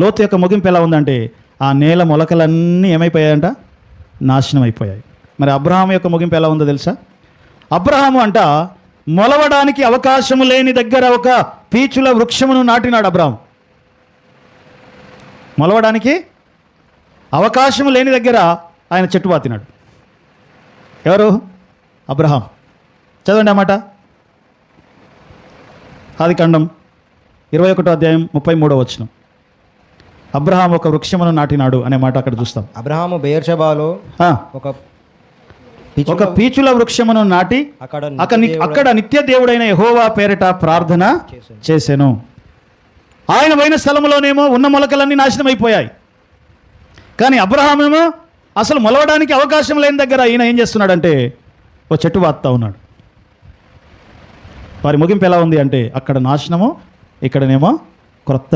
లోతు యొక్క ముగింపు ఎలా ఉందంటే ఆ నేల మొలకలన్నీ ఏమైపోయాయంట? నాశనం అయిపోయాయి. మరి అబ్రహాం యొక్క ముగింపు ఎలా ఉందో తెలుసా? అబ్రహాము అంట మొలవడానికి అవకాశము లేని దగ్గర ఒక పీచుల వృక్షమును నాటినాడు. అబ్రహాం మొలవడానికి అవకాశం లేని దగ్గర ఆయన చెట్టు పాతినాడు. ఎవరు? అబ్రహాం. చదవండి అన్నమాట. ఆదికాండం 21వ అధ్యాయం 33వ వచనం. అబ్రహాం ఒక వృక్షమును నాటినాడు అనే మాట అక్కడ చూస్తాం. అబ్రహాము బెయేర్షెబాలో ఒక పీచుల వృక్షమును నాటి అక్కడ నిత్య దేవుడైన యెహోవా పేరిట ప్రార్థన చేసెను. ఆయన పోయిన స్థలంలోనేమో ఉన్న మొలకలన్నీ నాశనం అయిపోయాయి. కానీ అబ్రహామేమో అసలు మొలవడానికి అవకాశం లేని దగ్గర ఈయన ఏం చేస్తున్నాడంటే ఓ చెట్టు పాతుతా ఉన్నాడు. వారి ముగింపు ఎలా ఉంది అంటే అక్కడ నాశనము, ఇక్కడనేమో క్రొత్త